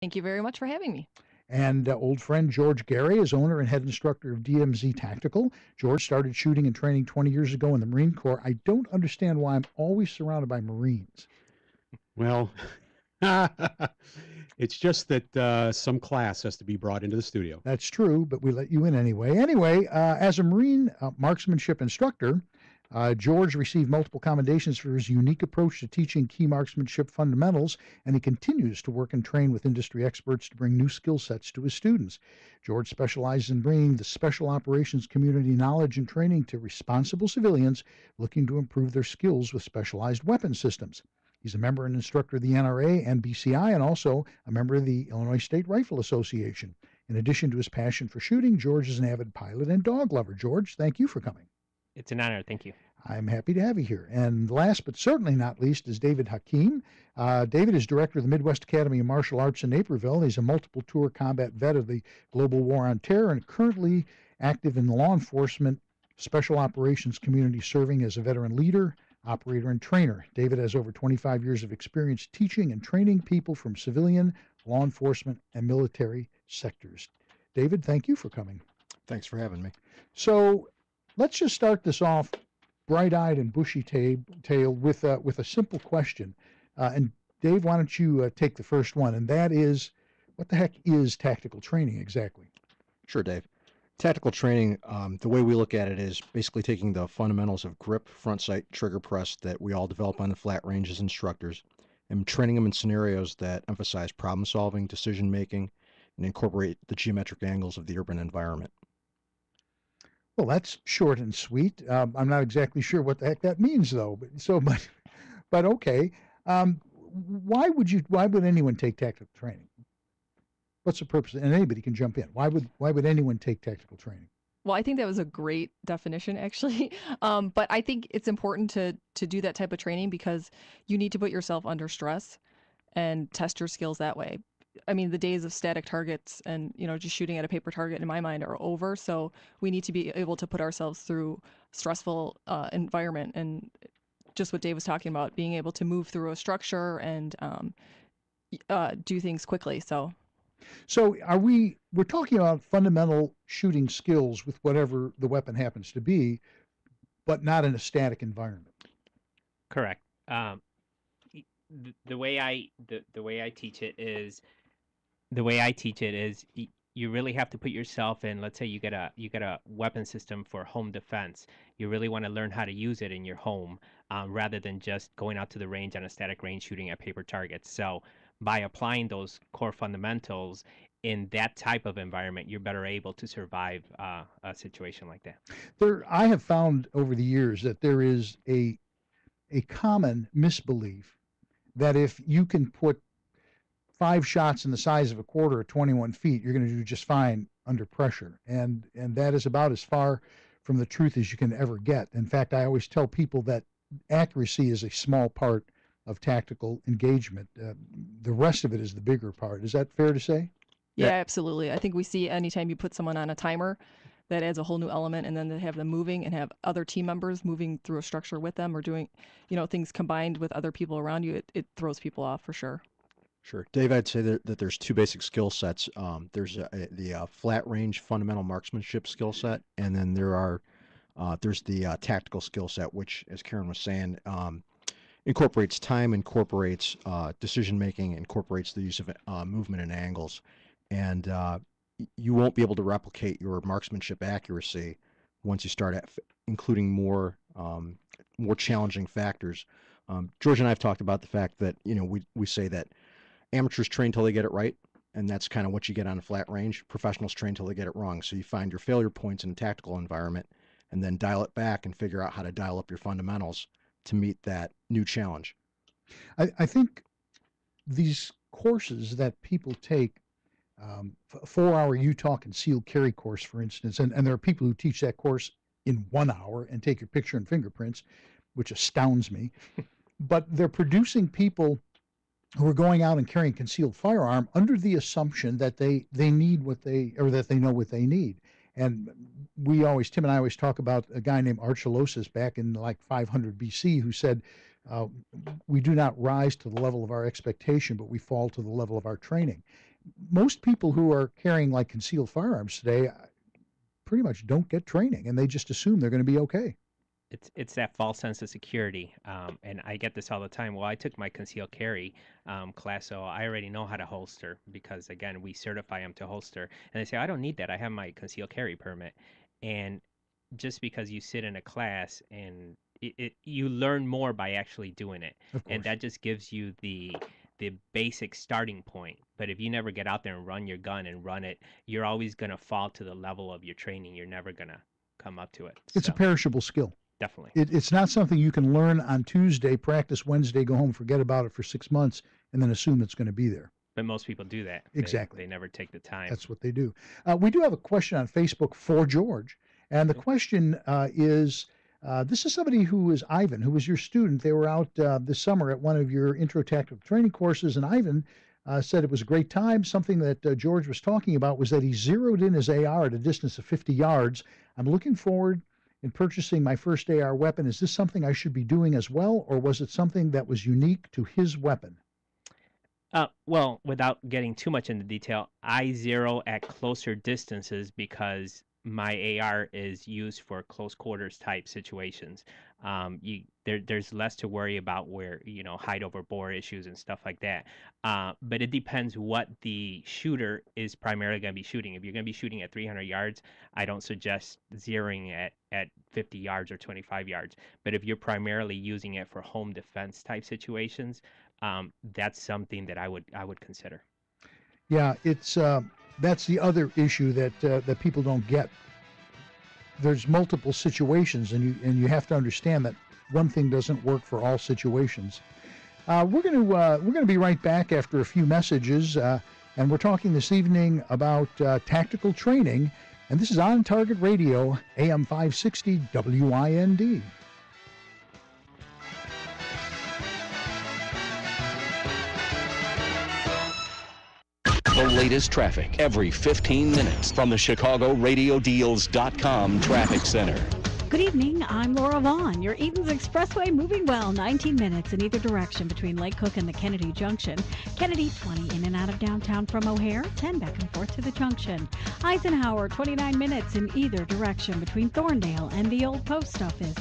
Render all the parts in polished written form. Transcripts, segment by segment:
Thank you very much for having me. And old friend George Garay is owner and head instructor of DMZ Tactical. George started shooting and training 20 years ago in the Marine Corps. I don't understand why I'm always surrounded by Marines. Well, it's just that some class has to be brought into the studio. That's true, but we let you in anyway. Anyway, as a Marine marksmanship instructor, George received multiple commendations for his unique approach to teaching key marksmanship fundamentals, and he continues to work and train with industry experts to bring new skill sets to his students. George specializes in bringing the special operations community knowledge and training to responsible civilians looking to improve their skills with specialized weapon systems. He's a member and instructor of the NRA and BCI, and also a member of the Illinois State Rifle Association. In addition to his passion for shooting, George is an avid pilot and dog lover. George, thank you for coming. It's an honor. Thank you. I'm happy to have you here. And last but certainly not least is David Hakim. David is director of the Midwest Academy of Martial Arts in Naperville. He's a multiple tour combat vet of the global war on terror and currently active in the law enforcement special operations community, serving as a veteran leader, operator, and trainer. David has over 25 years of experience teaching and training people from civilian, law enforcement, and military sectors. David, thank you for coming. Thanks for having me. So let's just start this off bright-eyed and bushy-tailed with a simple question. And Dave, why don't you take the first one? And that is, what the heck is tactical training exactly? Sure, Dave. Tactical training, the way we look at it is basically taking the fundamentals of grip, front sight, trigger press that we all develop on the flat range as instructors and training them in scenarios that emphasize problem solving, decision making, and incorporate the geometric angles of the urban environment. Well, that's short and sweet. I'm not exactly sure what the heck that means, though. But okay. Why would anyone take tactical training? What's the purpose? And anybody can jump in. Why would anyone take tactical training? Well, I think that was a great definition, actually. But I think it's important to do that type of training because you need to put yourself under stress and test your skills that way. I mean, the days of static targets and, just shooting at a paper target in my mind are over. So we need to be able to put ourselves through stressful environment. And just what Dave was talking about, being able to move through a structure and do things quickly. So we're talking about fundamental shooting skills with whatever the weapon happens to be, but not in a static environment. Correct. The way I teach it is you really have to put yourself in. Let's say you get a weapon system for home defense. You really want to learn how to use it in your home rather than just going out to the range on a static range shooting at paper targets. So by applying those core fundamentals in that type of environment, you're better able to survive a situation like that. I have found over the years that there is a common misbelief that if you can put 5 shots in the size of a quarter at 21 feet, you're going to do just fine under pressure. And that is about as far from the truth as you can ever get. In fact, I always tell people that accuracy is a small part of tactical engagement. The rest of it is the bigger part. Is that fair to say? Yeah, absolutely. I think we see anytime you put someone on a timer, that adds a whole new element, and then to have them moving and have other team members moving through a structure with them or doing, things combined with other people around you, it throws people off for sure. Sure. Dave, I'd say that there's 2 basic skill sets. There's the flat range fundamental marksmanship skill set, and then there's the tactical skill set, which, as Karen was saying, incorporates time, incorporates decision making, incorporates the use of movement and angles. And you won't be able to replicate your marksmanship accuracy once you start including more challenging factors. George and I have talked about the fact that we say that amateurs train till they get it right, and that's kind of what you get on a flat range. Professionals train till they get it wrong. So you find your failure points in a tactical environment, and then dial it back and figure out how to dial up your fundamentals to meet that new challenge. I think these courses that people take, a 4-hour Utah concealed carry course, for instance, and there are people who teach that course in 1 hour and take your picture and fingerprints, which astounds me. But they're producing people who are going out and carrying concealed firearm under the assumption that they need that they know what they need. And Tim and I always talk about a guy named Archelaus back in like 500 BC who said, we do not rise to the level of our expectation, but we fall to the level of our training. most people who are carrying like concealed firearms today pretty much don't get training, and they just assume they're going to be okay. It's that false sense of security, and I get this all the time. Well, I took my concealed carry class, so I already know how to holster because, again, we certify them to holster. And they say, I don't need that. I have my concealed carry permit. And just because you sit in a class and you learn more by actually doing it, Of and course. that just gives you the basic starting point. But if you never get out there and run your gun and run it, you're always gonna fall to the level of your training. You're never gonna come up to it. It's a So perishable skill. definitely. It's not something you can learn on Tuesday, practice Wednesday, go home, forget about it for 6 months, and then assume it's going to be there. But most people do that. Exactly. They never take the time. That's what they do. We do have a question on Facebook for George, and the Okay. question is this is somebody who is Ivan, who was your student. They were out this summer at one of your intro tactical training courses, and Ivan said it was a great time. Something that George was talking about was that he zeroed in his AR at a distance of 50 yards. I'm looking forward in purchasing my first AR weapon. Is this something I should be doing as well, or was it something that was unique to his weapon? Well, without getting too much into detail, I zero at closer distances because my AR is used for close quarters type situations. There's less to worry about where, height over bore issues and stuff like that. But it depends what the shooter is primarily going to be shooting. If you're going to be shooting at 300 yards, I don't suggest zeroing at 50 yards or 25 yards. But if you're primarily using it for home defense type situations, that's something that I would consider. Yeah, it's that's the other issue that people don't get. There's multiple situations, and you have to understand that one thing doesn't work for all situations. We're gonna be right back after a few messages, and we're talking this evening about tactical training, and this is On Target Radio, AM 560 WIND. The latest traffic every 15 minutes from the ChicagoRadioDeals.com Traffic Center. Good evening, I'm Laura Vaughn. Your Eaton's Expressway moving well, 19 minutes in either direction between Lake Cook and the Kennedy Junction. Kennedy, 20 in and out of downtown from O'Hare, 10 back and forth to the junction. Eisenhower, 29 minutes in either direction between Thorndale and the old post office.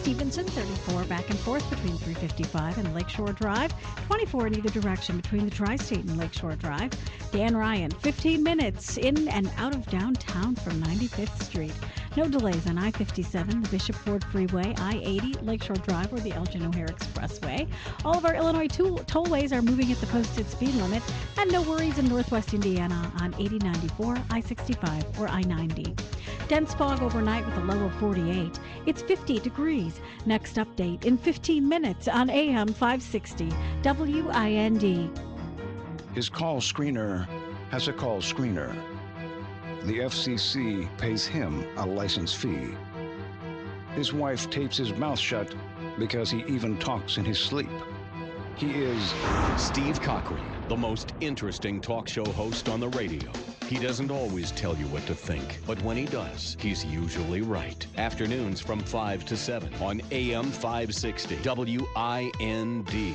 Stevenson, 34 back and forth between 355 and Lakeshore Drive, 24 in either direction between the Tri-State and Lakeshore Drive. Dan Ryan, 15 minutes in and out of downtown from 95th Street. No delays on I-57, the Bishop Ford Freeway, I-80, Lakeshore Drive, or the Elgin O'Hare Expressway. All of our Illinois tollways are moving at the posted speed limit, and no worries in Northwest Indiana on 8094, I-65, or I-90. Dense fog overnight with a low of 48. It's 50 degrees. Next update in 15 minutes on AM 560 WIND. His call screener has a call screener. The FCC pays him a license fee. His wife tapes his mouth shut because he even talks in his sleep. He is Steve Cochran, the most interesting talk show host on the radio. He doesn't always tell you what to think, but when he does, he's usually right. Afternoons from 5 to 7 on AM 560 WIND.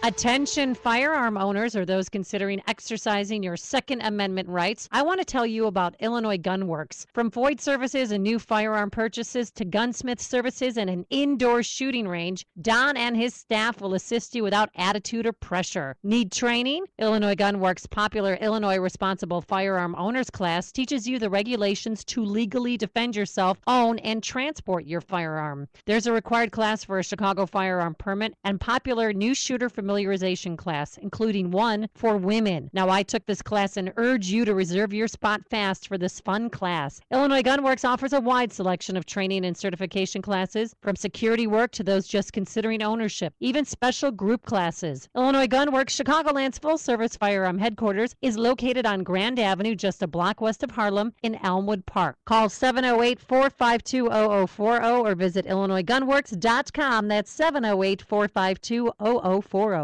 Attention firearm owners or those considering exercising your Second Amendment rights. I want to tell you about Illinois Gun Works. From void services and new firearm purchases to gunsmith services and an indoor shooting range, Don and his staff will assist you without attitude or pressure. Need training? Illinois Gun Works' popular Illinois Responsible Firearm Owners class teaches you the regulations to legally defend yourself, own, and transport your firearm. There's a required class for a Chicago firearm permit and popular new shooter familiarization class, including one for women. Now, I took this class and urge you to reserve your spot fast for this fun class. Illinois Gun Works offers a wide selection of training and certification classes, from security work to those just considering ownership, even special group classes. Illinois Gun Works, Chicagoland's full-service firearm headquarters, is located on Grand Avenue, just a block west of Harlem in Elmwood Park. Call 708-452-0040 or visit IllinoisGunWorks.com. That's 708-452-0040.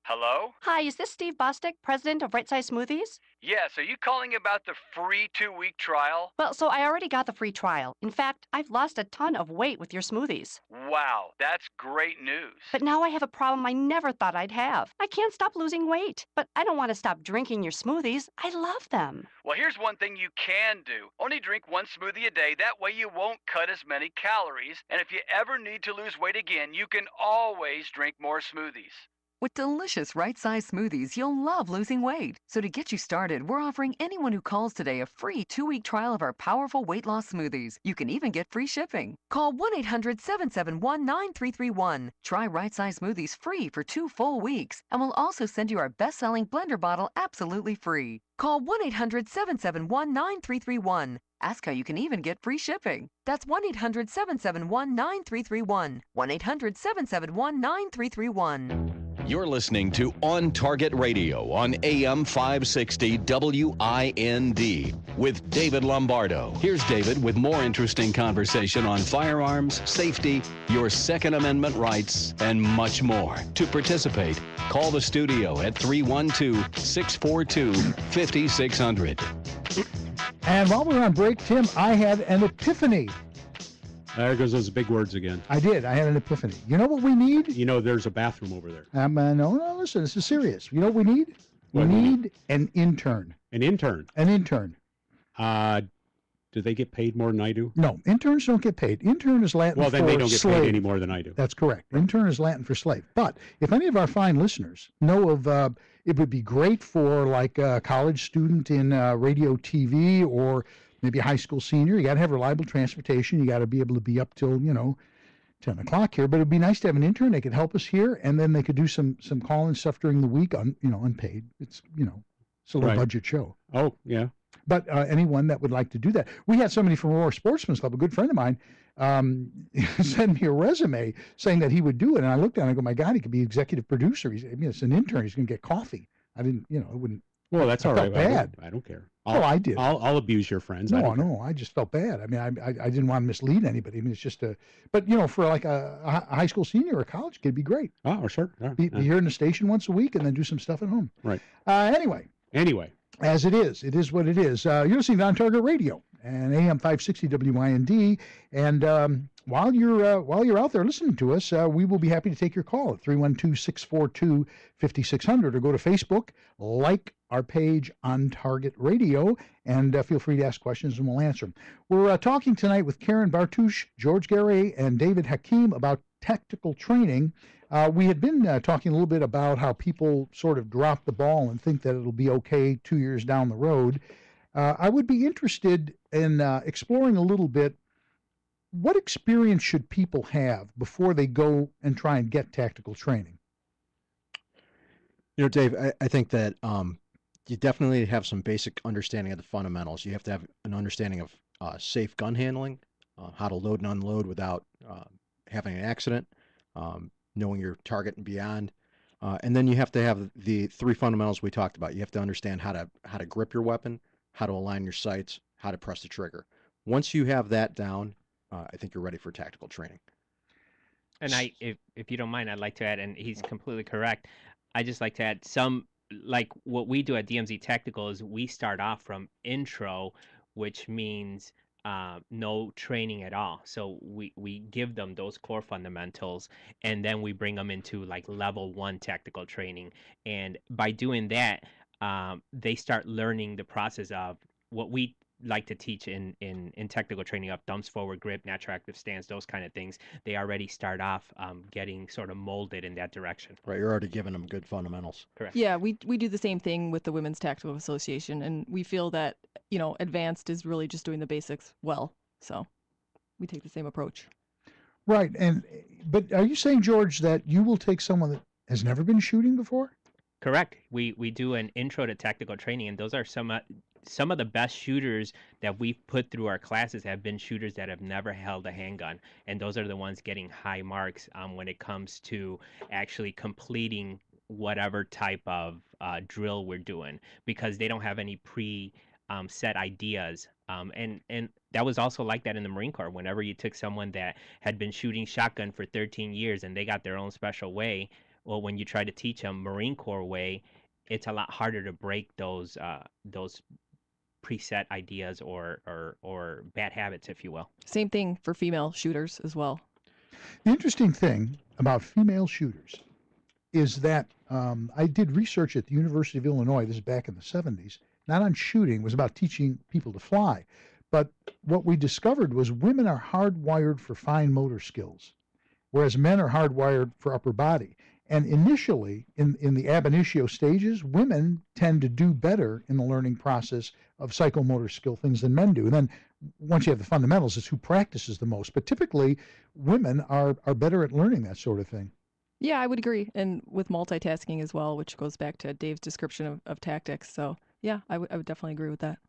Hello? Hi, is this Steve Bostic, president of Right Size Smoothies? Yes, are you calling about the free 2-week trial? Well, so I already got the free trial. In fact, I've lost a ton of weight with your smoothies. Wow, that's great news. But now I have a problem I never thought I'd have. I can't stop losing weight. But I don't want to stop drinking your smoothies. I love them. Well, here's one thing you can do. Only drink one smoothie a day. That way you won't cut as many calories. And if you ever need to lose weight again, you can always drink more smoothies. With delicious right-size smoothies, you'll love losing weight. So to get you started, we're offering anyone who calls today a free 2-week trial of our powerful weight loss smoothies. You can even get free shipping. Call 1-800-771-9331. Try right-size smoothies free for 2 full weeks, and we'll also send you our best-selling blender bottle absolutely free. Call 1-800-771-9331. Ask how you can even get free shipping. That's 1-800-771-9331. 1-800-771-9331. You're listening to On Target Radio on AM 560 WIND with David Lombardo. Here's David with more interesting conversation on firearms, safety, your Second Amendment rights, and much more. To participate, call the studio at 312-642-5600. And while we were on break, Tim, I had an epiphany. There goes those big words again. I did. I had an epiphany. You know what we need? You know, there's a bathroom over there. No, listen, this is serious. You know what we need? We need an intern. An intern? An intern. Do they get paid more than I do? No, interns don't get paid. Intern is Latin for slave. Well, then they don't get paid any more than I do. That's correct. Intern is Latin for slave. But if any of our fine listeners know of, it would be great for like a college student in radio, TV, or maybe a high school senior. You got to have reliable transportation. You got to be able to be up till, 10 o'clock here. But it'd be nice to have an intern. They could help us here, and then they could do some call-in stuff during the week, unpaid. It's, it's a low budget show. Oh, yeah. But anyone that would like to do that. We had somebody from Aurora Sportsman's Club, a good friend of mine, send me a resume saying that he would do it. And I looked at it and I go, my God, he could be executive producer. It's an intern. He's going to get coffee. I didn't, it wouldn't. Well, that's all right. Bad. I don't care. I did. I'll abuse your friends. No, I just felt bad. I mean, I didn't want to mislead anybody. I mean, it's just but for like a high school senior or a college kid, it'd be great. Oh, sure. Yeah, be here in the station once a week and then do some stuff at home. Right. Anyway. As it is what it is. You're listening to On Target Radio and AM 560 WIND. And while you're out there listening to us, we will be happy to take your call at 312-642-5600 or go to Facebook, like our page On Target Radio, and feel free to ask questions and we'll answer them. We're talking tonight with Karen Bartuch, George Garay, and David Hakim about tactical training. We had been talking a little bit about how people sort of drop the ball and think that it'll be okay 2 years down the road. I would be interested in exploring a little bit, what experience should people have before they go and try and get tactical training? Dave, I think that you definitely have some basic understanding of the fundamentals. You have to have an understanding of safe gun handling, how to load and unload without having an accident, knowing your target and beyond. And then you have to have the 3 fundamentals we talked about. You have to understand how to grip your weapon, how to align your sights, how to press the trigger. Once you have that down, I think you're ready for tactical training. And if you don't mind, I'd like to add, and he's completely correct, I just like to add some, like what we do at DMZ Tactical is we start off from intro, which means no training at all. So we give them those core fundamentals, and then we bring them into like level 1 tactical training. And by doing that, they start learning the process of what we like to teach in technical training of thumbs forward grip, natural active stance, those kind of things. They already start off getting sort of molded in that direction. Right, you're already giving them good fundamentals. Correct. Yeah, we do the same thing with the Women's Tactical Association, and we feel that, advanced is really just doing the basics well. So we take the same approach. Right, but are you saying, George, that you will take someone that has never been shooting before? Correct. We do an intro to tactical training, and those are some of the best shooters that we've put through our classes have been shooters that have never held a handgun, and those are the ones getting high marks when it comes to actually completing whatever type of drill we're doing, because they don't have any set ideas. And that was also like that in the Marine Corps. Whenever you took someone that had been shooting shotgun for 13 years and they got their own special way, Well, when you try to teach them Marine Corps way, it's a lot harder to break those preset ideas or bad habits, if you will. Same thing for female shooters as well. The interesting thing about female shooters is that I did research at the University of Illinois, this is back in the 70s, not on shooting, it was about teaching people to fly. But what we discovered was women are hardwired for fine motor skills, whereas men are hardwired for upper body. And initially, in the ab initio stages, women tend to do better in the learning process of psychomotor skill things than men do. And then once you have the fundamentals, it's who practices the most. But typically, women are better at learning that sort of thing. Yeah, I would agree. And with multitasking as well, which goes back to Dave's description of tactics. So yeah, I would definitely agree with that.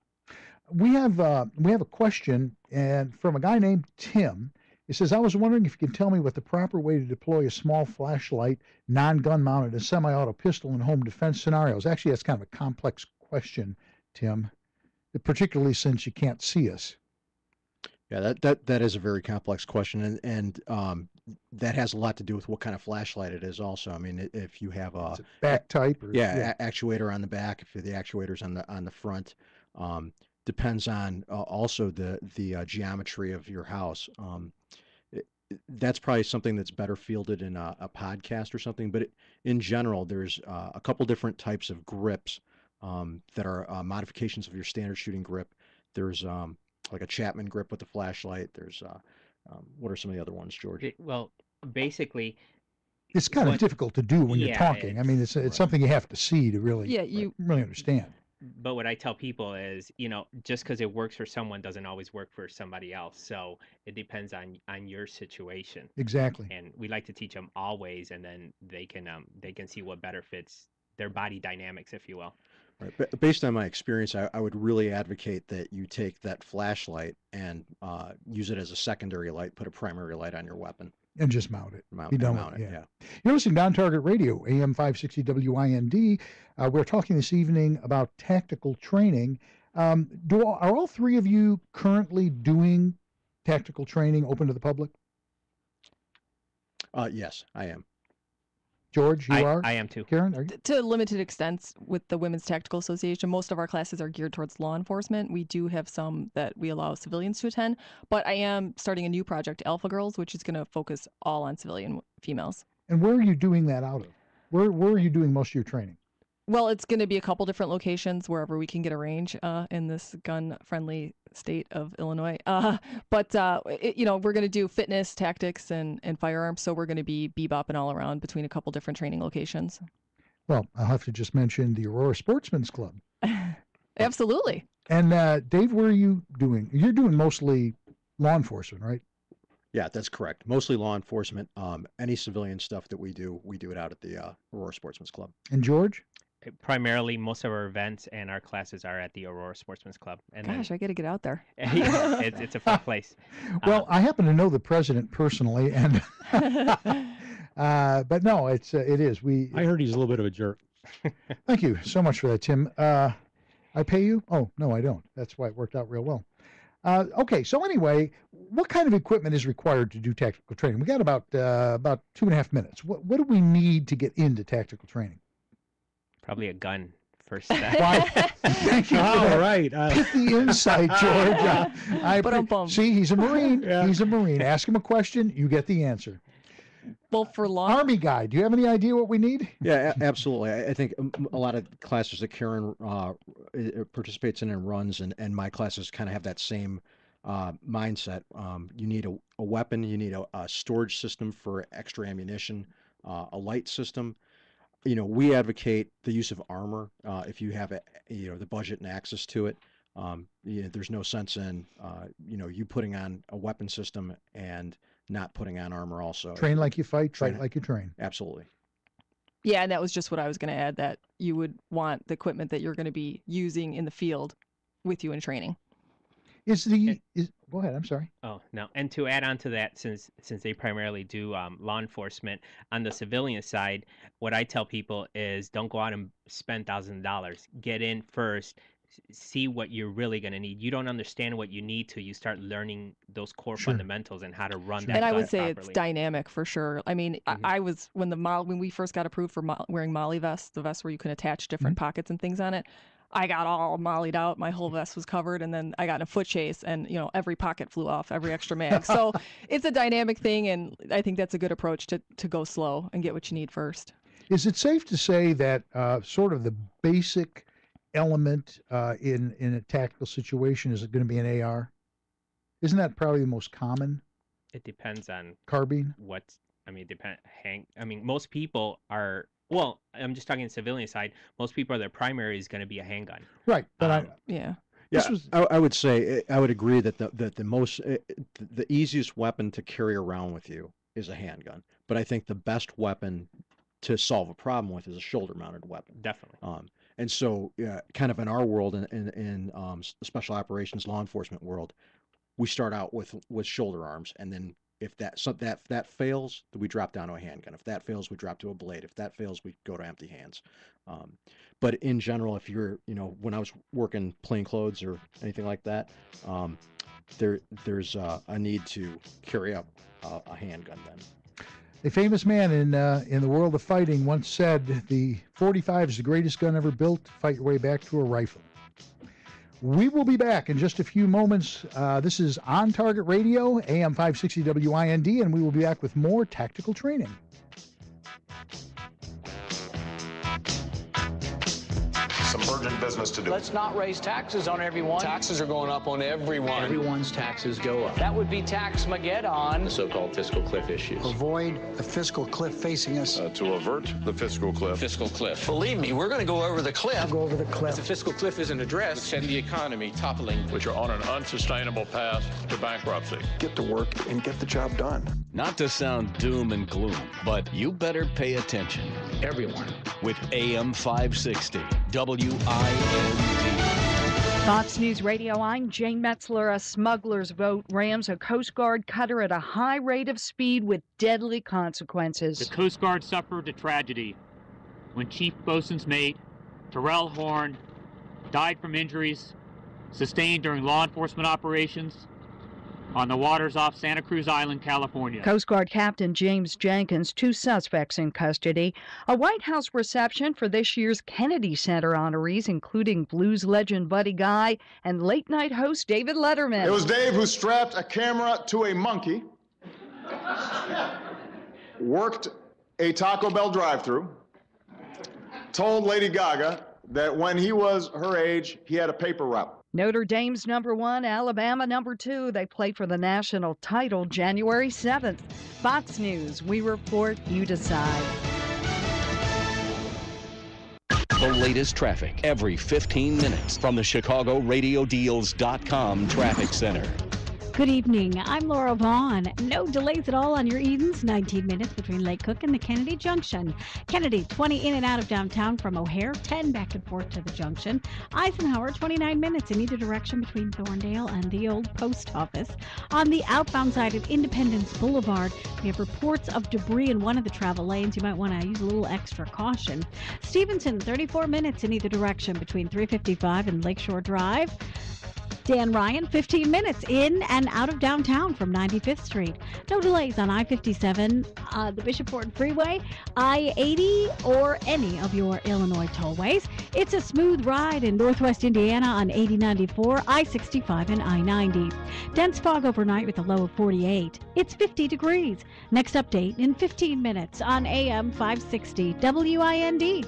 We have a question and from a guy named Tim. It says, I was wondering if you could tell me what the proper way to deploy a small flashlight, non-gun mounted, a semi-auto pistol in home defense scenarios. Actually, that's kind of a complex question, Tim, particularly since you can't see us. Yeah, that is a very complex question, and that has a lot to do with what kind of flashlight it is. Also, I mean, if you have a back type, or, actuator on the back, if the actuator's on the front, depends on also the geometry of your house. That's probably something that's better fielded in a podcast or something. But in general, there's a couple different types of grips that are modifications of your standard shooting grip. There's like a Chapman grip with the flashlight. There's what are some of the other ones, George? Well, basically, it's kind of difficult to do when you're talking. I mean, it's something you have to see to really really understand. But what I tell people is, just because it works for someone doesn't always work for somebody else. So it depends on your situation. Exactly. And we like to teach them always, and then they can see what better fits their body dynamics, if you will. Right. But based on my experience, I would really advocate that you take that flashlight and use it as a secondary light, put a primary light on your weapon. And just mount it. Be done with it, yeah. You're listening to On Target Radio, AM 560 WIND. We're talking this evening about tactical training. Are all three of you currently doing tactical training open to the public? Yes, I am. George, you are? I am too. Karen, are you? To limited extents with the Women's Tactical Association, most of our classes are geared towards law enforcement. We do have some that we allow civilians to attend, but I am starting a new project, Alpha Girls, which is going to focus all on civilian females. And where are you doing that out of? Where are you doing most of your training? Well, it's going to be a couple different locations wherever we can get a range in this gun-friendly state of Illinois. But we're going to do fitness, tactics, and firearms. So we're going to be bebopping all around between a couple different training locations. Well, I'll have to just mention the Aurora Sportsman's Club. Absolutely. And Dave, where are you doing? You're doing mostly law enforcement, right? Yeah, that's correct. Mostly law enforcement. Any civilian stuff that we do it out at the Aurora Sportsman's Club. And George? Primarily, most of our events and our classes are at the Aurora Sportsman's Club. And Gosh, I got to get out there. It's a fun place. Well, I happen to know the president personally, and but no, it is. I heard he's a little bit of a jerk. Thank you so much for that, Tim. I pay you? Oh, no, I don't. That's why it worked out real well. Okay, so anyway, what kind of equipment is required to do tactical training? We got about 2.5 minutes. What do we need to get into tactical training? Probably a gun first. Thank you. All right. Get the insight, George. See, he's a Marine. Yeah. He's a Marine. Ask him a question, you get the answer. Well, for law, Army guy, do you have any idea what we need? Yeah, absolutely. I think a lot of classes that Karen participates in and runs, and my classes kind of have that same mindset. You need a weapon. You need a storage system for extra ammunition, a light system. We advocate the use of armor if you have the budget and access to it. There's no sense in you putting on a weapon system and not putting on armor also. Train like you fight, fight like you train. Absolutely. Yeah, and that was just what I was going to add, that you would want the equipment that you're going to be using in the field with you in training. Go ahead, I'm sorry. Oh, no. And to add on to that, since they primarily do law enforcement, on the civilian side, what I tell people is don't go out and spend $1,000. Get in first, see what you're really going to need. You don't understand what you need till you start learning those core Sure. fundamentals and how to run that And I would gun say properly. it's dynamic for sure. I mean, I was when we first got approved for wearing molly vests, the vests where you can attach different pockets and things on it. I got all mollied out. My whole vest was covered, and then I got in a foot chase, and every pocket flew off, every extra mag. So it's a dynamic thing, and I think that's a good approach to go slow and get what you need first. Is it safe to say that sort of the basic element in a tactical situation is going to be an AR? Isn't that probably the most common? It depends on carbine. Most people are. Well, I'm just talking civilian side. Most people, their primary is going to be a handgun. Right, but Yeah, I would say I would agree that the easiest weapon to carry around with you is a handgun. But I think the best weapon to solve a problem with is a shoulder-mounted weapon. Definitely. And so, kind of in our world, in special operations, law enforcement world, we start out with shoulder arms, and then if that fails, then we drop down to a handgun. If that fails, we drop to a blade. If that fails, we go to empty hands. But in general, if you're, when I was working plain clothes or anything like that, there's a need to carry up a handgun then. A famous man in the world of fighting once said, "The .45 is the greatest gun ever built. Fight your way back to a rifle." We will be back in just a few moments. This is On Target Radio, AM 560 WIND, and we will be back with more tactical training. Some urgent business to do. Let's not raise taxes on everyone. Taxes are going up on everyone. Everyone's taxes go up. That would be Tax-mageddon. The so-called fiscal cliff issues. Avoid the fiscal cliff facing us. To avert the fiscal cliff. Fiscal cliff. Believe me, we're going to go over the cliff. Go over the cliff. If the fiscal cliff isn't addressed, Send the economy toppling. Which are on an unsustainable path to bankruptcy. Get to work and get the job done. Not to sound doom and gloom, but you better pay attention. Everyone. With AM 560 WIND. Fox News Radio, I'm Jane Metzler. A smuggler's boat rams a Coast Guard cutter at a high rate of speed with deadly consequences. The Coast Guard suffered a tragedy when Chief Bosun's mate Terrell Horn died from injuries sustained during law enforcement operations on the waters off Santa Cruz Island, California. Coast Guard Captain James Jenkins, 2 suspects in custody. A White House reception for this year's Kennedy Center honorees, including blues legend Buddy Guy and late-night host David Letterman. It was Dave who strapped a camera to a monkey, worked a Taco Bell drive-thru, told Lady Gaga that when he was her age, he had a paper route. Notre Dame's #1, Alabama #2. They play for the national title January 7th. Fox News, we report, you decide. The latest traffic every 15 minutes from the ChicagoRadioDeals.com Traffic Center. Good evening. I'm Laura Vaughn. No delays at all on your Edens. 19 minutes between Lake Cook and the Kennedy Junction. Kennedy, 20 in and out of downtown from O'Hare, 10 back and forth to the junction. Eisenhower, 29 minutes in either direction between Thorndale and the old post office. On the outbound side of Independence Boulevard, we have reports of debris in one of the travel lanes. You might want to use a little extra caution. Stevenson, 34 minutes in either direction between 355 and Lakeshore Drive. Dan Ryan, 15 minutes in and out of downtown from 95th Street. No delays on I-57, the Bishop Ford Freeway, I-80, or any of your Illinois tollways. It's a smooth ride in northwest Indiana on 8094, I-65, and I-90. Dense fog overnight with a low of 48. It's 50 degrees. Next update in 15 minutes on AM 560 WIND.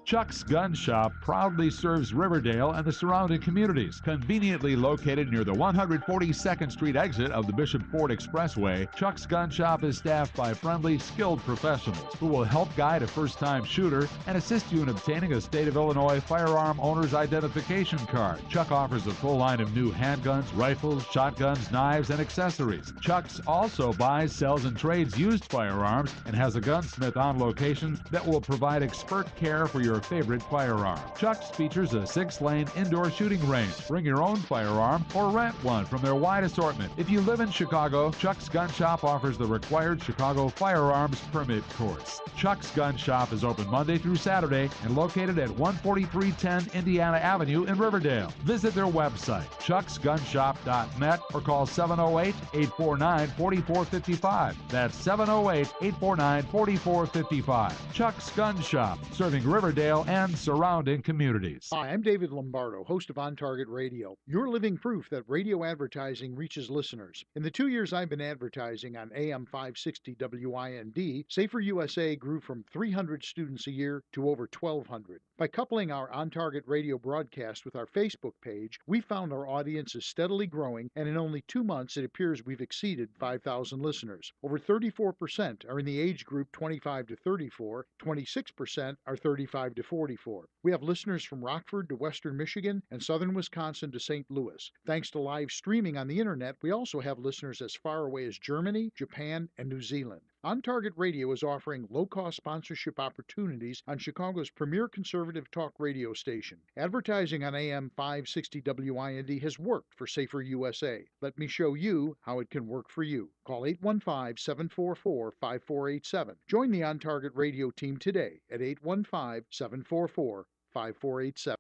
Chuck's Gun Shop proudly serves Riverdale and the surrounding communities. Conveniently located near the 142nd Street exit of the Bishop Ford Expressway, Chuck's Gun Shop is staffed by friendly, skilled professionals who will help guide a first-time shooter and assist you in obtaining a State of Illinois firearm owner's identification card. Chuck offers a full line of new handguns, rifles, shotguns, knives, and accessories. Chuck's also buys, sells, and trades used firearms and has a gunsmith on location that will provide expert care for your your favorite firearm. Chuck's features a 6-lane indoor shooting range. Bring your own firearm or rent one from their wide assortment. If you live in Chicago, Chuck's Gun Shop offers the required Chicago firearms permit course. Chuck's Gun Shop is open Monday through Saturday and located at 14310 Indiana Avenue in Riverdale. Visit their website, chucksgunshop.net, or call 708-849-4455. That's 708-849-4455. Chuck's Gun Shop, serving Riverdale and surrounding communities. Hi, I'm David Lombardo, host of On Target Radio. You're living proof that radio advertising reaches listeners. In the 2 years I've been advertising on AM 560 WIND, Safer USA grew from 300 students a year to over 1,200. By coupling our On Target Radio broadcast with our Facebook page, we found our audience is steadily growing, and in only 2 months it appears we've exceeded 5,000 listeners. Over 34% are in the age group 25 to 34, 26% are 35 to 44. We have listeners from Rockford to Western Michigan and Southern Wisconsin to St. Louis. Thanks to live streaming on the internet, we also have listeners as far away as Germany, Japan, and New Zealand. On Target Radio is offering low-cost sponsorship opportunities on Chicago's premier conservative talk radio station. Advertising on AM 560 WIND has worked for Safer USA. Let me show you how it can work for you. Call 815-744-5487. Join the On Target Radio team today at 815-744-5487.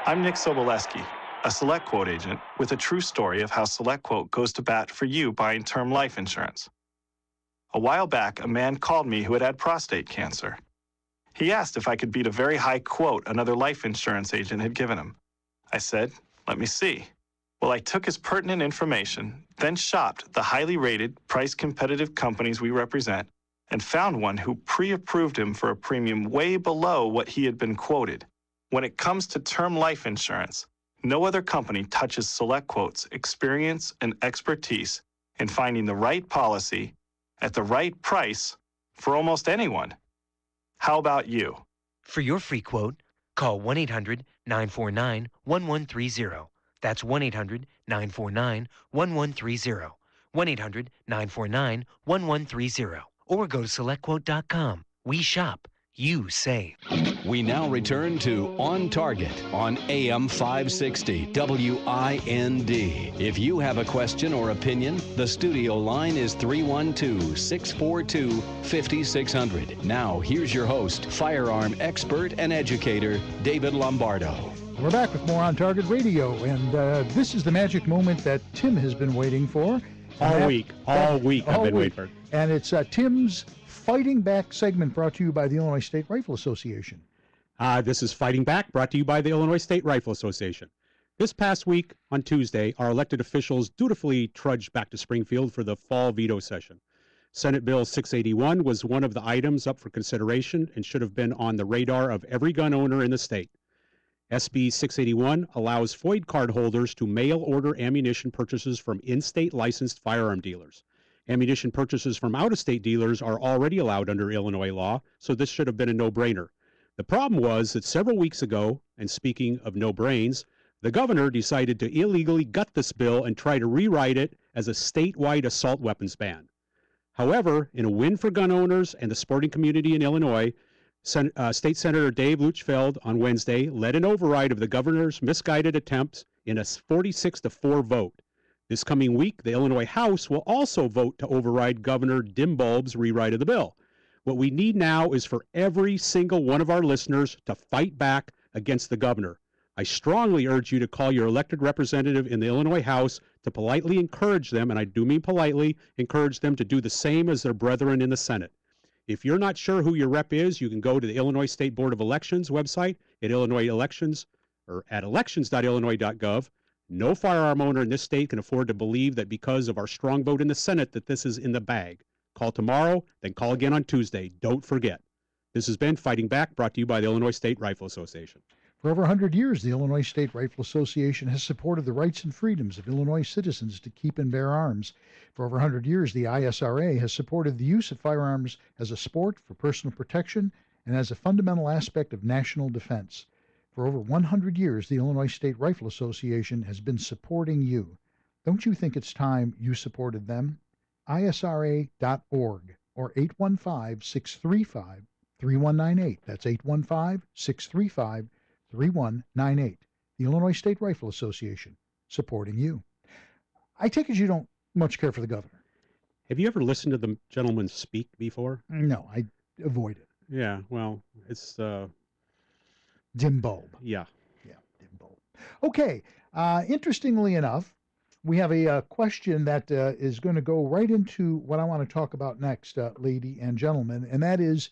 I'm Nick Soboleski, a SelectQuote agent with a true story of how SelectQuote goes to bat for you buying term life insurance. A while back, a man called me who had had prostate cancer. He asked if I could beat a very high quote another life insurance agent had given him. I said, "Let me see." Well, I took his pertinent information, then shopped the highly rated, price-competitive companies we represent, and found one who pre-approved him for a premium way below what he had been quoted. When it comes to term life insurance, no other company touches SelectQuote's experience and expertise in finding the right policy at the right price for almost anyone. How about you? For your free quote, call 1-800-949-1130. That's 1-800-949-1130. 1-800-949-1130. Or go to SelectQuote.com. We shop. You save. We now return to On Target on AM 560 WIND. If you have a question or opinion, the studio line is 312-642-5600. Now, here's your host, firearm expert and educator, David Lombardo. We're back with more On Target Radio, and this is the magic moment that Tim has been waiting for. All week I've been waiting for it. And it's Tim's Fighting Back segment, brought to you by the Illinois State Rifle Association. This is Fighting Back, brought to you by the Illinois State Rifle Association. This past week, on Tuesday, our elected officials dutifully trudged back to Springfield for the fall veto session. Senate Bill 681 was one of the items up for consideration and should have been on the radar of every gun owner in the state. SB 681 allows FOID card holders to mail order ammunition purchases from in-state licensed firearm dealers. Ammunition purchases from out-of-state dealers are already allowed under Illinois law, so this should have been a no-brainer. The problem was that several weeks ago, and speaking of no-brains, the governor decided to illegally gut this bill and try to rewrite it as a statewide assault weapons ban. However, in a win for gun owners and the sporting community in Illinois, State Senator Dave Luchfeld on Wednesday led an override of the governor's misguided attempts in a 46-4 vote. This coming week, the Illinois House will also vote to override Governor Dimbulb's rewrite of the bill. What we need now is for every single one of our listeners to fight back against the governor. I strongly urge you to call your elected representative in the Illinois House to politely encourage them, and I do mean politely, encourage them to do the same as their brethren in the Senate. If you're not sure who your rep is, you can go to the Illinois State Board of Elections website at Illinois Elections or at elections.illinois.gov. No firearm owner in this state can afford to believe that because of our strong vote in the Senate that this is in the bag. Call tomorrow, then call again on Tuesday. Don't forget. This has been Fighting Back, brought to you by the Illinois State Rifle Association. For over 100 years, the Illinois State Rifle Association has supported the rights and freedoms of Illinois citizens to keep and bear arms. For over 100 years, the ISRA has supported the use of firearms as a sport for personal protection and as a fundamental aspect of national defense. For over 100 years, the Illinois State Rifle Association has been supporting you. Don't you think it's time you supported them? ISRA.org. or 815-635-3198. That's 815-635-3198. The Illinois State Rifle Association, supporting you. I take it you don't much care for the governor. Have you ever listened to the gentleman speak before? No, I avoid it. Yeah, well, it's dim bulb. Yeah. Yeah, dim bulb. Okay, interestingly enough, we have a question that is going to go right into what I want to talk about next, lady and gentlemen, and that is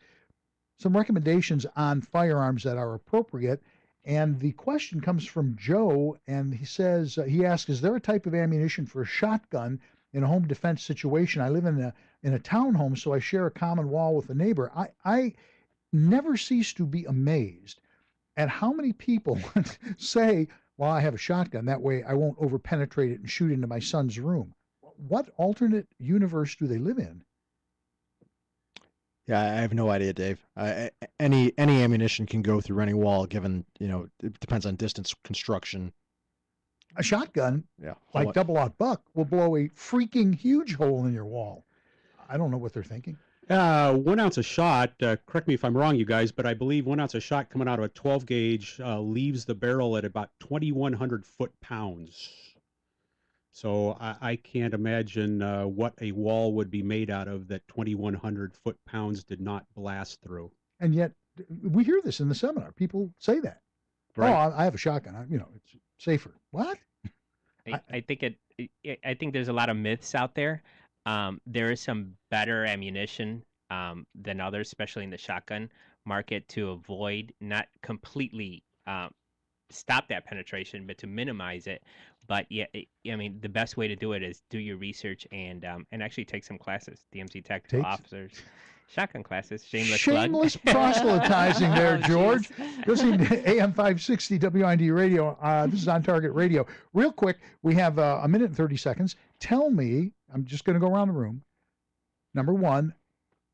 some recommendations on firearms that are appropriate. And the question comes from Joe, and he says, he asks, is there a type of ammunition for a shotgun in a home defense situation? I live in a townhome, so I share a common wall with a neighbor. I never cease to be amazed at how many people say, well, I have a shotgun. That way I won't overpenetrate it and shoot into my son's room. What alternate universe do they live in? Yeah, I have no idea, Dave. Any ammunition can go through any wall, given, it depends on distance, construction. A shotgun, yeah, like double-aught buck, will blow a freaking huge hole in your wall. I don't know what they're thinking. 1 ounce of shot, correct me if I'm wrong, you guys, but I believe 1 ounce of shot coming out of a 12 gauge leaves the barrel at about 2,100 foot-pounds. So I can't imagine what a wall would be made out of that 2,100 foot-pounds did not blast through. And yet, we hear this in the seminar. People say that. Right. Oh, I have a shotgun. It's safer. What? I think there's a lot of myths out there. There is some better ammunition than others, especially in the shotgun market, to avoid, not completely stop that penetration, but to minimize it. But yeah, the best way to do it is do your research and actually take some classes. DMZ Tactical Officers, shotgun classes. Shameless proselytizing there, George. Listening to AM 560 WIND Radio. This is On Target Radio. Real quick, we have a minute and 30 seconds. Tell me, I'm just going to go around the room. Number one,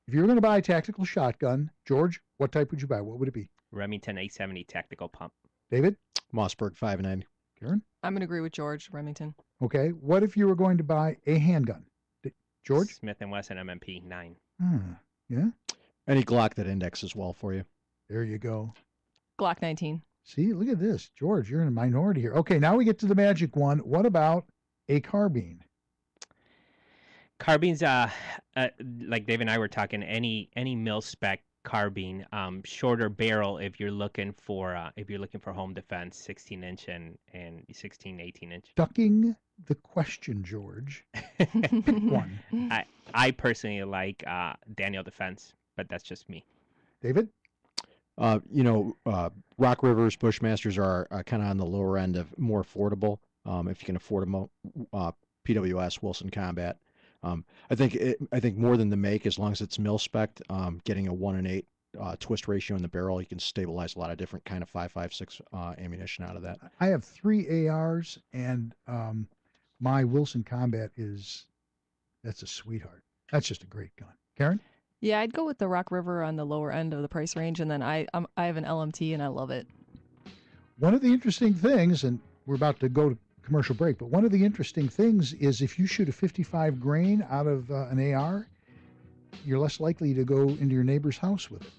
if you were going to buy a tactical shotgun, George, what type would you buy? What would it be? Remington 870 Tactical Pump. David? Mossberg 5.9. Karen? I'm going to agree with George, Remington. Okay. What if you were going to buy a handgun? George? Smith & Wesson MMP 9. Yeah? Any Glock that indexes well for you. There you go. Glock 19. See, look at this. George, you're in a minority here. Okay, now we get to the magic one. What about a carbine? Carbines, like Dave and I were talking, any mil-spec carbine, shorter barrel if you're looking for home defense, 16-inch and 16, 18-inch. Ducking the question, George. Pick one. I personally like Daniel Defense, but that's just me. David? Rock Rivers, Bushmasters are kind of on the lower end of more affordable. If you can afford them, PWS, Wilson Combat. I think more than the make, as long as it's mil-spec, getting a 1-in-8 twist ratio in the barrel, you can stabilize a lot of different kind of 5.56 ammunition out of that. I have 3 ARs, and my Wilson Combat that's a sweetheart. That's just a great gun. Karen? Yeah, I'd go with the Rock River on the lower end of the price range, and then I have an LMT, and I love it. One of the interesting things, and we're about to go to commercial break, but one of the interesting things is if you shoot a 55 grain out of an AR, you're less likely to go into your neighbor's house with it.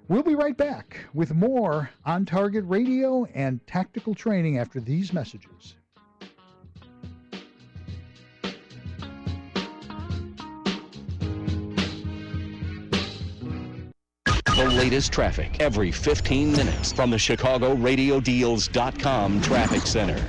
We'll be right back with more On Target Radio and Tactical Training after these messages. The latest traffic every 15 minutes from the ChicagoRadioDeals.com Traffic Center.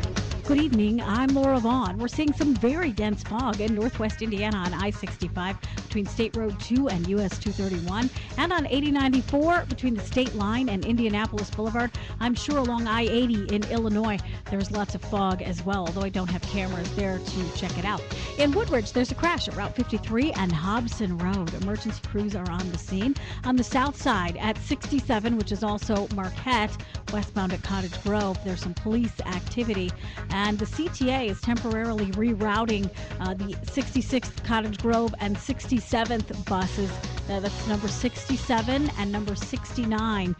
Good evening. I'm Laura Vaughn. We're seeing some very dense fog in northwest Indiana on I-65 between State Road 2 and US 231, and on 8094 between the state line and Indianapolis Boulevard. I'm sure along I-80 in Illinois there's lots of fog as well, although I don't have cameras there to check it out. In Woodridge, there's a crash at Route 53 and Hobson Road. Emergency crews are on the scene. On the south side at 67, which is also Marquette, westbound at Cottage Grove, there's some police activity. And the CTA is temporarily rerouting the 66th Cottage Grove and 67th buses. That's number 67 and number 69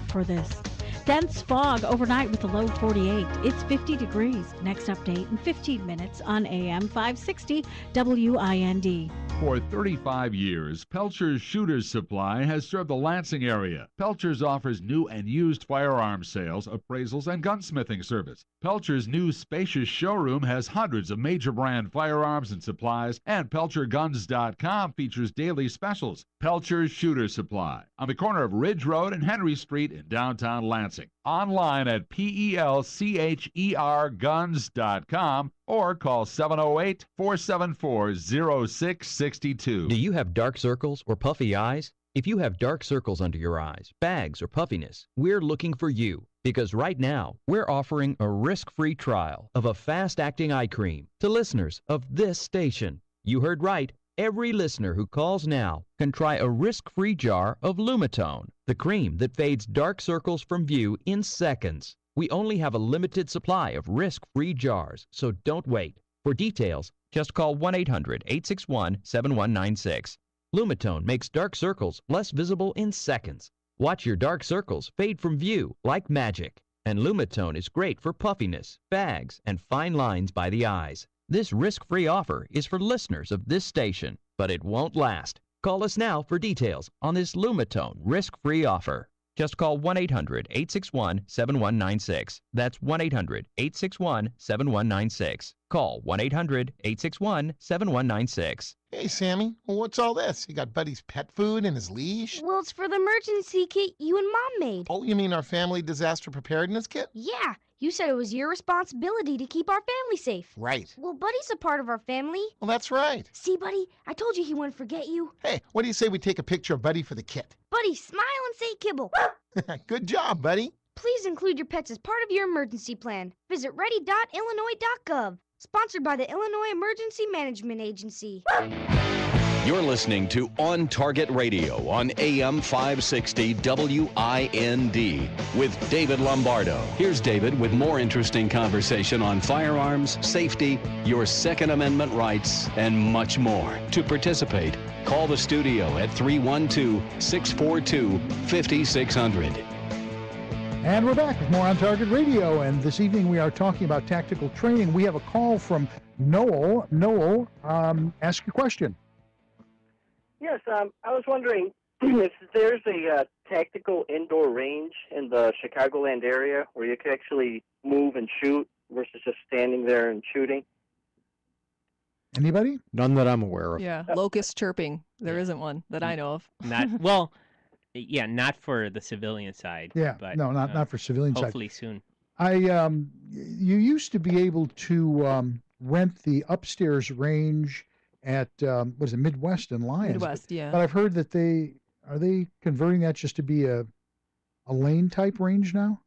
for this. Dense fog overnight with a low 48. It's 50 degrees. Next update in 15 minutes on AM 560 WIND. For 35 years, Pelcher's Shooters Supply has served the Lansing area. Pelcher's offers new and used firearms sales, appraisals, and gunsmithing service. Pelcher's new spacious showroom has hundreds of major brand firearms and supplies, and PelcherGuns.com features daily specials. Pelcher's Shooters Supply on the corner of Ridge Road and Henry Street in downtown Lansing. Online at PelcherGuns.com or call 708-474-0662. Do you have dark circles or puffy eyes? If you have dark circles under your eyes, bags, or puffiness, we're looking for you because right now we're offering a risk-free trial of a fast-acting eye cream to listeners of this station. You heard right. Every listener who calls now can try a risk-free jar of Lumitone, the cream that fades dark circles from view in seconds. We only have a limited supply of risk-free jars, so don't wait. For details, just call 1-800-861-7196. Lumitone makes dark circles less visible in seconds. Watch your dark circles fade from view like magic. And Lumitone is great for puffiness, bags, and fine lines by the eyes. This risk-free offer is for listeners of this station, but it won't last. Call us now for details on this Lumitone risk-free offer. Just call 1-800-861-7196. That's 1-800-861-7196. Call 1-800-861-7196. Hey, Sammy. Well, what's all this? You got Buddy's pet food and his leash? Well, it's for the emergency kit you and Mom made. Oh, you mean our family disaster preparedness kit? Yeah. You said it was your responsibility to keep our family safe. Right. Well, Buddy's a part of our family. Well, that's right. See, Buddy, I told you he wouldn't forget you. Hey, what do you say we take a picture of Buddy for the kit? Buddy, smile and say kibble. Good job, Buddy. Please include your pets as part of your emergency plan. Visit ready.illinois.gov. Sponsored by the Illinois Emergency Management Agency. You're listening to On Target Radio on AM 560 WIND with David Lombardo. Here's David with more interesting conversation on firearms, safety, your Second Amendment rights, and much more. To participate, call the studio at 312-642-5600. And we're back with more On Target Radio, and this evening we are talking about tactical training. We have a call from Noel. Noel, ask your question. Yes, I was wondering if there's a tactical indoor range in the Chicagoland area where you could actually move and shoot versus just standing there and shooting. Anybody? None that I'm aware of. Yeah, locust chirping. There isn't one that I know of. Not not for the civilian side. Yeah, but, no, not for civilian side. hopefully soon. You used to be able to rent the upstairs range at was it Midwest and Lions? Midwest, yeah. But I've heard that they converting that just to be a lane type range now.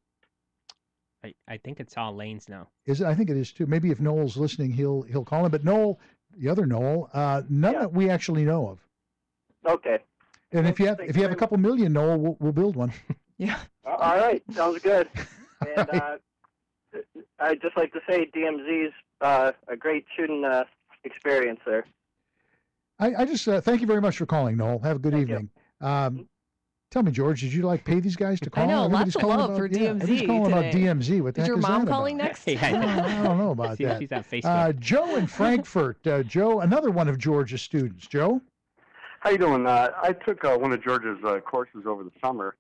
I think it's all lanes now. Is it? I think it is too. Maybe if Noel's listening, he'll call him. But Noel, the other Noel, none that we actually know of. Okay. And if you have a couple million, Noel, we'll build one. Yeah. All right, sounds good. And I'd just like to say DMZ's a great shooting experience there. I just thank you very much for calling, Noel. Have a good evening. Tell me, George, did you like pay these guys to call? I know, Everybody's lots of calling love about, for DMZ everybody's calling today. about DMZ. What the Is heck your is mom that calling about? next? I don't know about See if that. she's on Facebook. Joe in Frankfurt. Joe, another one of George's students. Joe? How you doing? I took one of George's courses over the summer,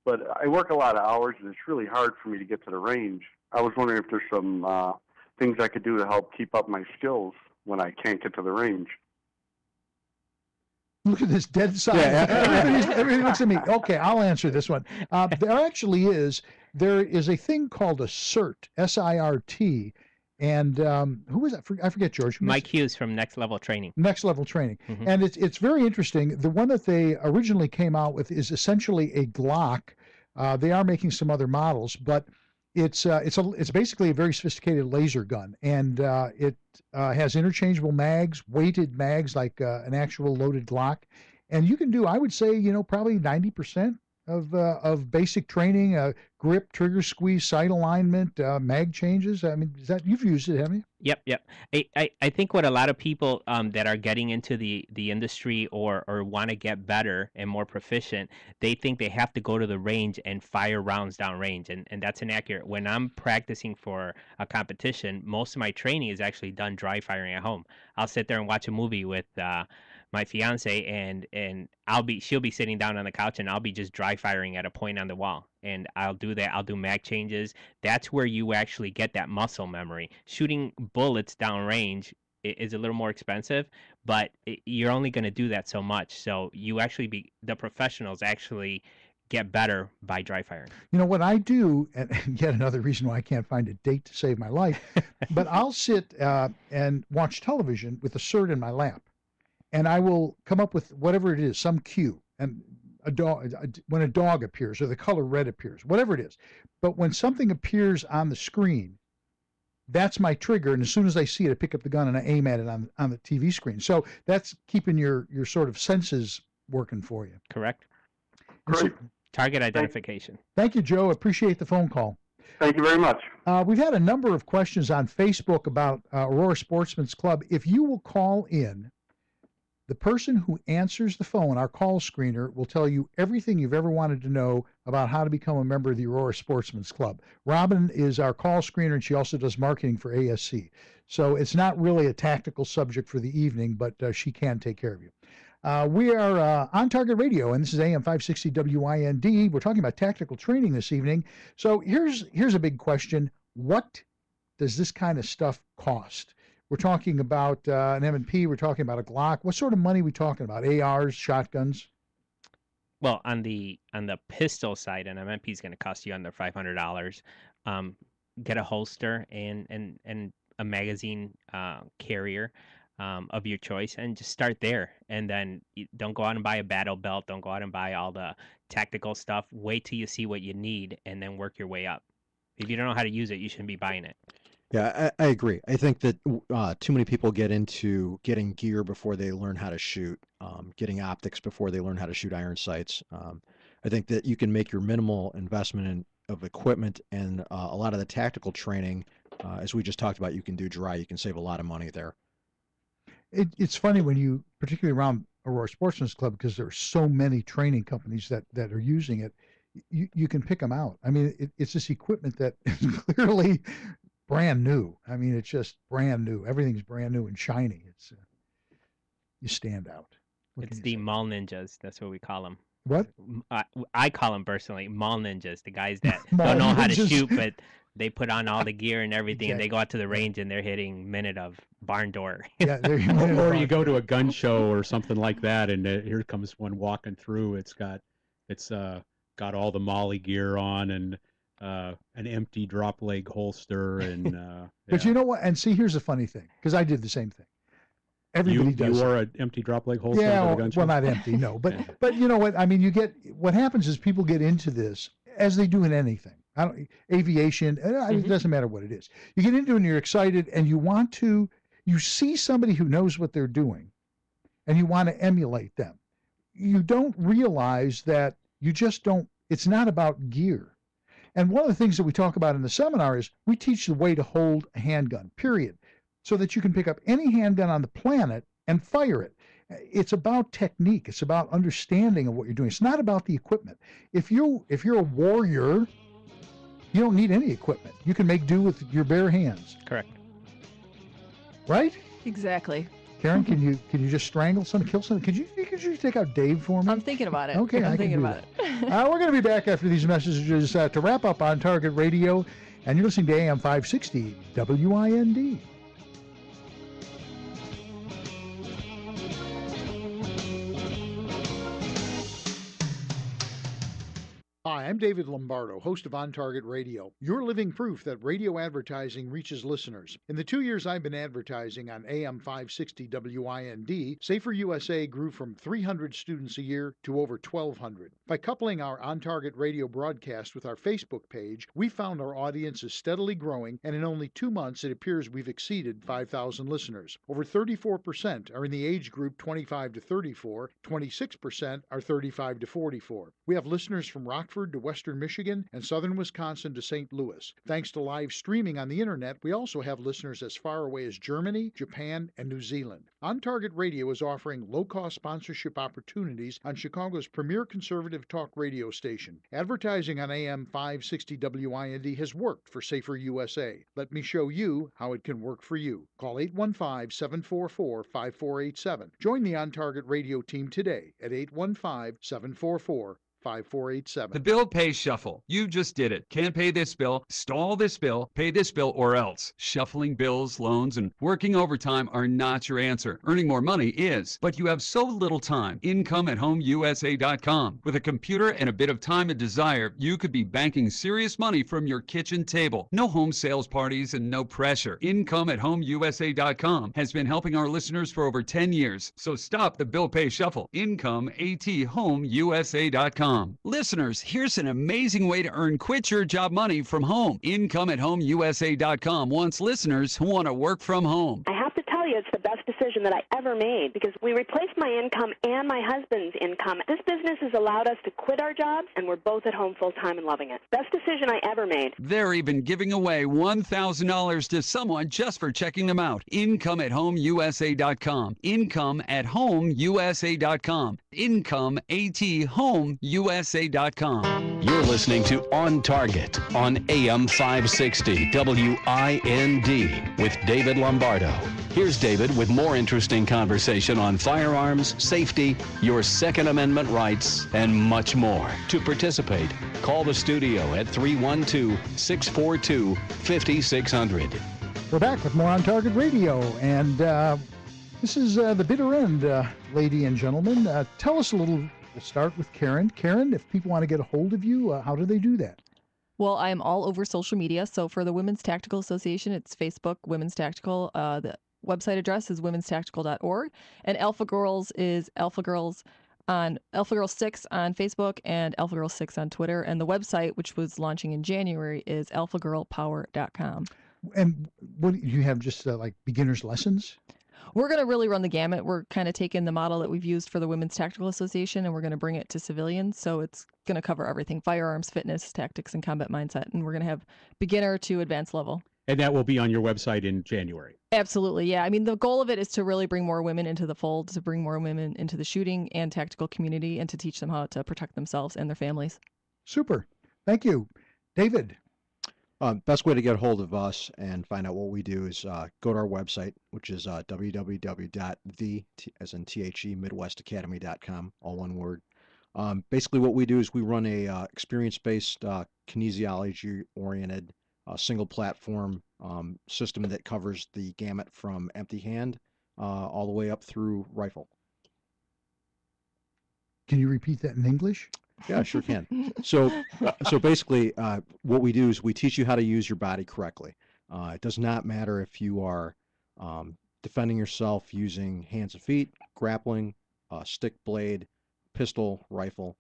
but I work a lot of hours, and it's really hard for me to get to the range. I was wondering if there's some things I could do to help keep up my skills when I can't get to the range. Look at this dead silence. Everybody looks at me. Okay, I'll answer this one. There is a thing called a CERT, S-I-R-T, and who was that? I forget, George. Mike Hughes from Next Level Training. Next Level Training. Mhm. And it's very interesting. The one that they originally came out with is essentially a Glock. They are making some other models, but it's basically a very sophisticated laser gun, and it has interchangeable mags, weighted mags like an actual loaded Glock, and you can do, I would say, probably 90% of basic training: grip, trigger squeeze, sight alignment, mag changes. I mean, you've used it, haven't you? Yep. I think what a lot of people that are getting into the industry or want to get better and more proficient, they think they have to go to the range and fire rounds down range, and that's inaccurate. When I'm practicing for a competition, most of my training is actually done dry firing at home. I'll sit there and watch a movie with my fiance, and she'll be sitting down on the couch, and I'll be just dry firing at a point on the wall, and I'll do that. I'll do mag changes. That's where you actually get that muscle memory. Shooting bullets downrange is a little more expensive, but you're only going to do that so much. So you actually the professionals actually get better by dry firing. You know what I do, and yet another reason why I can't find a date to save my life, but I'll sit and watch television with a cert in my lap, and I will come up with whatever it is, some cue, and when a dog appears or the color red appears, whatever it is. But when something appears on the screen, that's my trigger, and as soon as I see it, I pick up the gun and I aim at it on the TV screen. So that's keeping your sort of senses working for you. Correct. Great. Target identification. Thank you, Joe. Appreciate the phone call. Thank you very much. We've had a number of questions on Facebook about Aurora Sportsman's Club. If you will call in, the person who answers the phone, our call screener, will tell you everything you've ever wanted to know about how to become a member of the Aurora Sportsman's Club. Robin is our call screener, and she also does marketing for ASC. So it's not really a tactical subject for the evening, but she can take care of you. We are on Target Radio, and this is AM 560 WIND. We're talking about tactical training this evening. So here's a big question. What does this kind of stuff cost? We're talking about an M&P. We're talking about a Glock. What sort of money are we talking about? ARs, shotguns? Well, on the pistol side, an M&P is going to cost you under $500. Get a holster and a magazine carrier of your choice, and just start there. And then don't go out and buy a battle belt. Don't go out and buy all the tactical stuff. Wait till you see what you need, and then work your way up. If you don't know how to use it, you shouldn't be buying it. Yeah, I agree. I think that too many people get into getting gear before they learn how to shoot, getting optics before they learn how to shoot iron sights. I think that you can make your minimal investment of equipment, and a lot of the tactical training, as we just talked about, you can do dry. You can save a lot of money there. It's funny when you, particularly around Aurora Sportsman's Club, because there are so many training companies that are using it, you can pick them out. I mean, it's this equipment that is clearly brand new. I mean, it's just brand new. Everything's brand new and shiny. It's you stand out. It's the mall ninjas. That's what we call them. What? I call them personally mall ninjas. The guys that don't know how to shoot, but they put on all the gear and everything, and they go out to the range and they're hitting minute of barn door. Yeah, or you go to a gun show or something like that, and here comes one walking through. It's got all the Molly gear on and an empty drop leg holster, and but you know what? And see, here's the funny thing, because I did the same thing. Everybody does. You wore an empty drop leg holster? Yeah, well, not empty, no. But you know what? I mean, what happens is people get into this, as they do in anything. Aviation, it doesn't matter what it is. You get into it and you're excited, and you see somebody who knows what they're doing, and you want to emulate them. You don't realize that you just don't, it's not about gear. And one of the things that we talk about in the seminar is we teach the way to hold a handgun, period, so that you can pick up any handgun on the planet and fire it. It's about technique. It's about understanding of what you're doing. It's not about the equipment. If you're a warrior, you don't need any equipment. You can make do with your bare hands. Correct. Right? Exactly. Karen, can you just strangle someone, kill someone? Could you take out Dave for me? I'm thinking about it. Okay, I'm thinking about it. We're going to be back after these messages to wrap up on Target Radio, and you're listening to AM 560 WIND. Hi, I'm David Lombardo, host of On Target Radio. You're living proof that radio advertising reaches listeners. In the 2 years I've been advertising on AM 560 WIND, Safer USA grew from 300 students a year to over 1,200. By coupling our On Target Radio broadcast with our Facebook page, we found our audience is steadily growing, and in only 2 months it appears we've exceeded 5,000 listeners. Over 34% are in the age group 25 to 34, 26% are 35 to 44. We have listeners from Rockford, Hartford to western Michigan and southern Wisconsin to St. Louis. Thanks to live streaming on the internet, we also have listeners as far away as Germany, Japan, and New Zealand. On Target Radio is offering low-cost sponsorship opportunities on Chicago's premier conservative talk radio station. Advertising on AM 560 WIND has worked for Safer USA. Let me show you how it can work for you. Call 815-744-5487. Join the On Target Radio team today at 815-744-5487. The bill pay shuffle. You just did it. Can't pay this bill, stall this bill, pay this bill, or else. Shuffling bills, loans, and working overtime are not your answer. Earning more money is, but you have so little time. IncomeAtHomeUSA.com. With a computer and a bit of time and desire, you could be banking serious money from your kitchen table. No home sales parties and no pressure. IncomeAtHomeUSA.com has been helping our listeners for over 10 years. So stop the bill pay shuffle. IncomeAtHomeUSA.com. Listeners, here's an amazing way to earn quit your job money from home. IncomeAtHomeUSA.com wants listeners who want to work from home. I have to tell you, it's the best decision that I ever made because we replaced my income and my husband's income. This business has allowed us to quit our jobs, and we're both at home full time and loving it. Best decision I ever made. They're even giving away $1,000 to someone just for checking them out. IncomeAtHomeUSA.com. IncomeAtHomeUSA.com. IncomeAtHomeUSA.com. You're listening to On Target on AM 560 WIND with David Lombardo. Here's David with more interesting conversation on firearms, safety, your Second Amendment rights, and much more. To participate, call the studio at 312-642-5600. We're back with more On Target Radio, and this is the bitter end, lady and gentlemen. Tell us a little. We'll start with Karen. Karen, if people want to get a hold of you, how do they do that? Well, I am all over social media. So for the Women's Tactical Association, it's Facebook, Women's Tactical. The website address is womenstactical.org. And Alpha Girls is Alpha Girls 6 on Facebook and Alpha Girls 6 on Twitter. And the website, which was launching in January, is alphagirlpower.com. And what do you have, just like beginner's lessons? We're going to really run the gamut. We're kind of taking the model that we've used for the Women's Tactical Association, and we're going to bring it to civilians. So it's going to cover everything: firearms, fitness, tactics, and combat mindset. And we're going to have beginner to advanced level. And that will be on your website in January. Absolutely, yeah. I mean, the goal of it is to really bring more women into the fold, to bring more women into the shooting and tactical community, and to teach them how to protect themselves and their families. Super. Thank you. David. Best way to get a hold of us and find out what we do is go to our website, which is www.midwestacademy.com, all one word. Basically what we do is we run a experience-based, kinesiology-oriented, single platform system that covers the gamut from empty hand all the way up through rifle. Can you repeat that in English? Yeah, sure can. So basically, what we do is we teach you how to use your body correctly. It does not matter if you are defending yourself using hands and feet, grappling, stick, blade, pistol, rifle.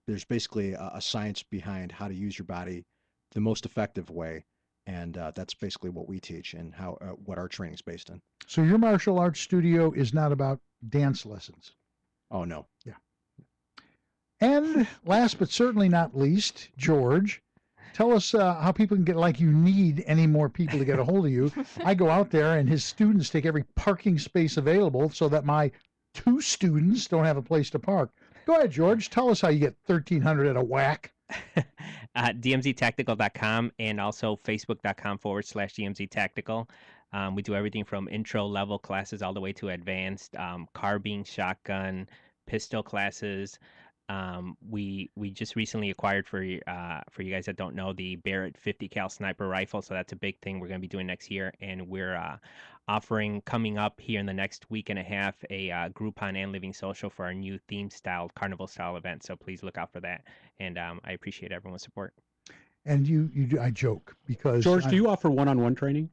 There's basically a science behind how to use your body the most effective way, and that's basically what we teach and how what our training's based in. So your martial arts studio is not about dance lessons? Oh, no. Yeah. And last but certainly not least, George, tell us how people can get, like you need any more people to get a hold of you. I go out there and his students take every parking space available so that my 2 students don't have a place to park. Go ahead, George. Tell us how you get 1,300 at a whack. DMZTactical.com and also Facebook.com/DMZTactical. We do everything from intro level classes all the way to advanced carbine, shotgun, pistol classes. We just recently acquired, for you guys that don't know, the Barrett 50 cal sniper rifle. So that's a big thing we're going to be doing next year. And we're offering, coming up here in the next week and a half, a Groupon and Living Social for our new theme style, carnival style event. So please look out for that. And I appreciate everyone's support. And you do, I joke because George, do you offer one-on-one training?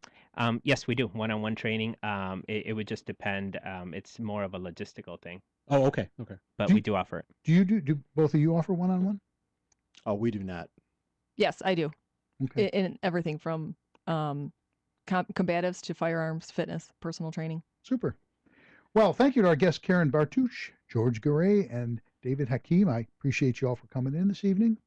Yes, we do one-on-one training. It would just depend. It's more of a logistical thing. Oh, okay. But we do offer it. Do both of you offer one-on-one? Oh, we do not. Yes, I do. Okay. In everything from combatives to firearms, fitness, personal training. Super. Well, thank you to our guests, Karen Bartuch, George Garay, and David Hakim. I appreciate you all for coming in this evening.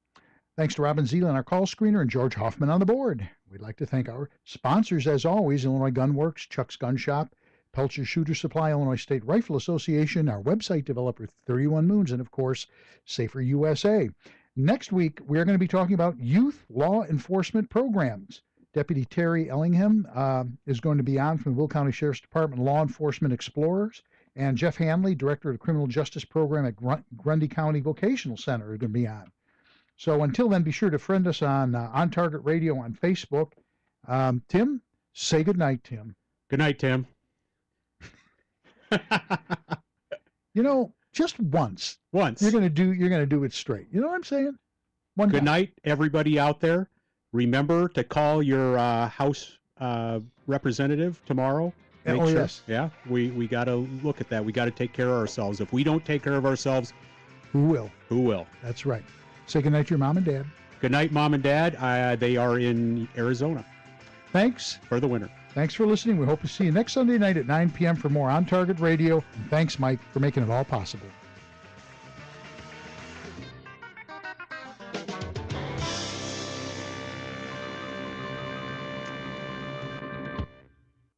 Thanks to Robin Zeeland, our call screener, and George Hoffman on the board. We'd like to thank our sponsors, as always, Illinois Gun Works, Chuck's Gun Shop, Pelcher Shooter Supply, Illinois State Rifle Association, our website developer, 31 Moons, and, of course, Safer USA. Next week, we're going to be talking about youth law enforcement programs. Deputy Terry Ellingham is going to be on from the Will County Sheriff's Department Law Enforcement Explorers, and Jeff Hanley, Director of the Criminal Justice Program at Grundy County Vocational Center, is going to be on. So until then, be sure to friend us on Target Radio on Facebook. Tim, say good night, Tim. Good night, Tim. You know, just once. You're gonna do it straight. You know what I'm saying? Good night, everybody out there. Remember to call your House representative tomorrow. Yes. Yeah, we got to look at that. We got to take care of ourselves. If we don't take care of ourselves, who will? Who will? That's right. Say good night to your mom and dad. Good night, Mom and Dad. They are in Arizona. Thanks. For the winter. Thanks for listening. We hope to see you next Sunday night at 9 p.m. for more On Target Radio. And thanks, Mike, for making it all possible.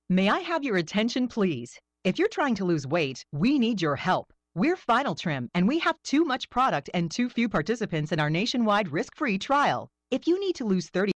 May I have your attention, please? If you're trying to lose weight, we need your help. We're Final Trim, and we have too much product and too few participants in our nationwide risk-free trial. If you need to lose 30